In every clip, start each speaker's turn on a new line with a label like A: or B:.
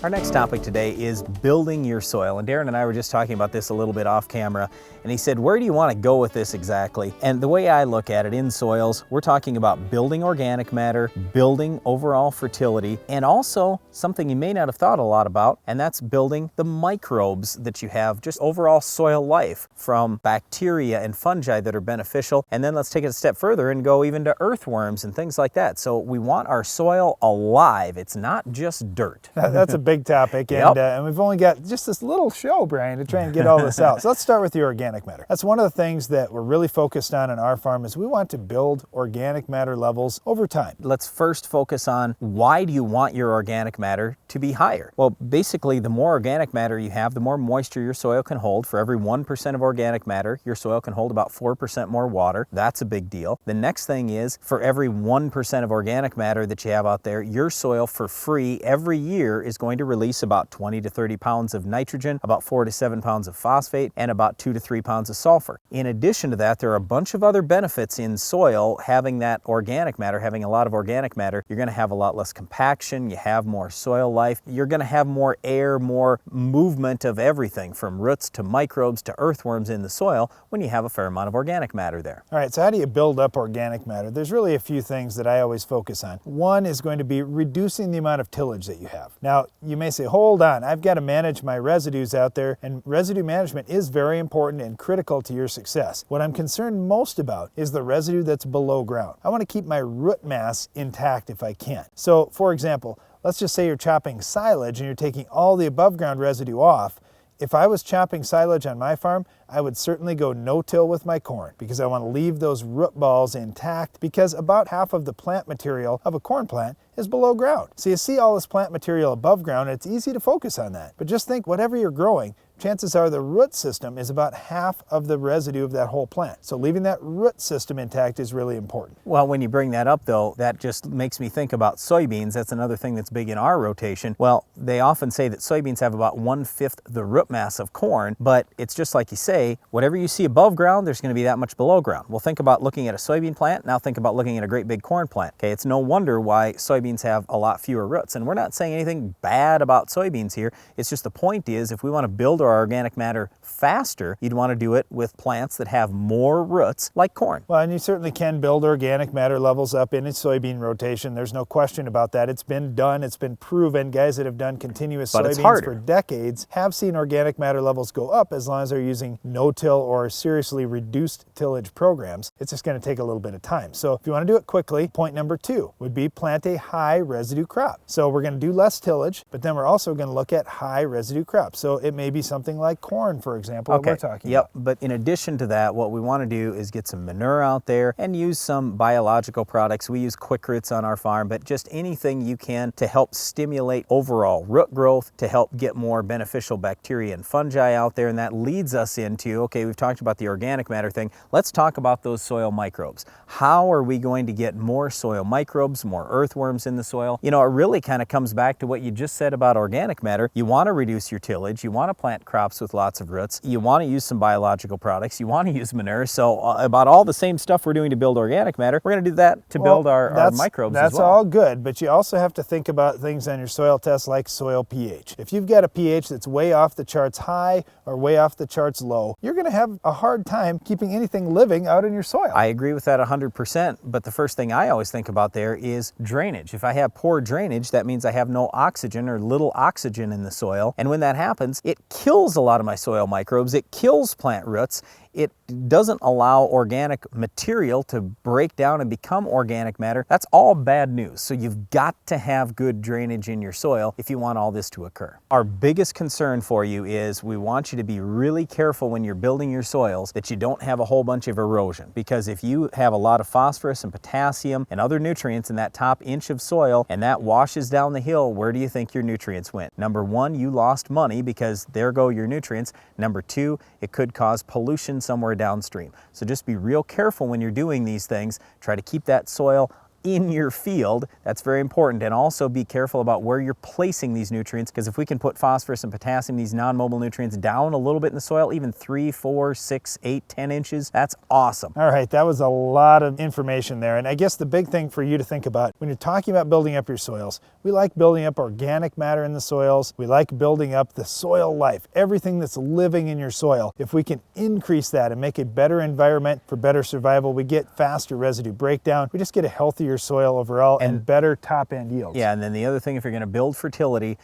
A: Our next topic today is building your soil. And Darren and I were just talking about this a little bit off camera. And he said, where do you want to go with this exactly? And the way I look at it in soils, we're talking about building organic matter, building overall fertility, and also something you may not have thought a lot about, and that's building the microbes that you have, just overall soil life from bacteria and fungi that are beneficial. And then let's take it a step further and go even to earthworms and things like that. So we want our soil alive. It's not just dirt.
B: That's a big topic, and we've only got just this little show, Brian, to try and get all this out. So let's start with the organic matter. That's one of the things that we're really focused on in our farm is we want to build organic matter levels over time.
A: Let's first focus on why do you want your organic matter to be higher? Well, basically, the more organic matter you have, the more moisture your soil can hold. For every 1% of organic matter, your soil can hold about 4% more water. That's a big deal. The next thing is, for every 1% of organic matter that you have out there, your soil for free every year is going to release about 20 to 30 pounds of nitrogen, about 4 to 7 pounds of phosphate, and about 2 to 3 pounds of sulfur. In addition to that, there are a bunch of other benefits in soil having that organic matter, having a lot of organic matter. You're going to have a lot less compaction, you have more soil life, you're going to have more air, more movement of everything from roots to microbes to earthworms in the soil when you have a fair amount of organic matter there.
B: All right, so how do you build up organic matter? There's really a few things that I always focus on. One is going to be reducing the amount of tillage that you have. Now, you may say, hold on, I've got to manage my residues out there, and residue management is very important and critical to your success. What I'm concerned most about is the residue that's below ground. I want to keep my root mass intact if I can. So, for example, let's just say you're chopping silage and you're taking all the above ground residue off. If I was chopping silage on my farm, I would certainly go no-till with my corn because I want to leave those root balls intact because about half of the plant material of a corn plant is below ground. So you see all this plant material above ground, and it's easy to focus on that. But just think, whatever you're growing, chances are the root system is about half of the residue of that whole plant. So leaving that root system intact is really important.
A: Well, when you bring that up though, that just makes me think about soybeans. That's another thing that's big in our rotation. Well, they often say that soybeans have about 1/5 the root mass of corn, but it's just like you say, whatever you see above ground, there's going to be that much below ground. Well, think about looking at a soybean plant, now think about looking at a great big corn plant. Okay, it's no wonder why soybeans have a lot fewer roots. And we're not saying anything bad about soybeans here. It's just the point is, if we want to build our organic matter faster, you'd want to do it with plants that have more roots like corn.
B: Well, and you certainly can build organic matter levels up in a soybean rotation. There's no question about that. It's been done. It's been proven. Guys that have done continuous soybeans for decades have seen organic matter levels go up as long as they're using no-till or seriously reduced tillage programs. It's just going to take a little bit of time. So if you want to do it quickly, point number 2 would be plant a high residue crop. So we're going to do less tillage, but then we're also going to look at high residue crops. So it may be something like corn, for example, what we're talking about.
A: But in addition to that, what we want to do is get some manure out there and use some biological products. We use quick roots on our farm, but just anything you can to help stimulate overall root growth, to help get more beneficial bacteria and fungi out there. And that leads us into, okay, we've talked about the organic matter thing. Let's talk about those soil microbes. How are we going to get more soil microbes, more earthworms in the soil? You know, it really kind of comes back to what you just said about organic matter. You want to reduce your tillage. You want to plant crops with lots of roots. You want to use some biological products. You want to use manure. So about all the same stuff we're doing to build organic matter, we're going to do that to build our microbes as well.
B: That's all good, but you also have to think about things on your soil test like soil pH. If you've got a pH that's way off the charts high or way off the charts low, you're going to have a hard time keeping anything living out in your soil.
A: I agree with that 100%, but the first thing I always think about there is drainage. If I have poor drainage, that means I have no oxygen or little oxygen in the soil, and when that happens, it kills a lot of my soil microbes, it kills plant roots, it doesn't allow organic material to break down and become organic matter. That's all bad news. So you've got to have good drainage in your soil if you want all this to occur. Our biggest concern for you is we want you to be really careful when you're building your soils that you don't have a whole bunch of erosion, because if you have a lot of phosphorus and potassium and other nutrients in that top inch of soil and that washes down the hill, where do you think your nutrients went? Number 1, you lost money because there go your nutrients. Number 2, it could cause pollution somewhere downstream. So just be real careful when you're doing these things. Try to keep that soil in your field. That's very important. And also be careful about where you're placing these nutrients, because if we can put phosphorus and potassium, these non-mobile nutrients, down a little bit in the soil, even 3, 4, 6, 8, 10 inches, that's awesome.
B: All right, that was a lot of information there. And I guess the big thing for you to think about when you're talking about building up your soils, we like building up organic matter in the soils. We like building up the soil life, everything that's living in your soil. If we can increase that and make a better environment for better survival, we get faster residue breakdown. We just get a healthier soil overall and better top-end yields.
A: Yeah, and then the other thing, if you're going to build fertility,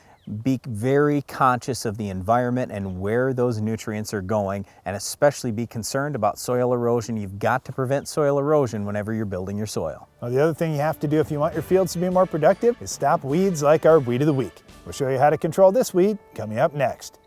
A: be very conscious of the environment and where those nutrients are going, and especially be concerned about soil erosion. You've got to prevent soil erosion whenever you're building your soil.
B: Well, the other thing you have to do if you want your fields to be more productive is stop weeds like our Weed of the Week. We'll show you how to control this weed coming up next.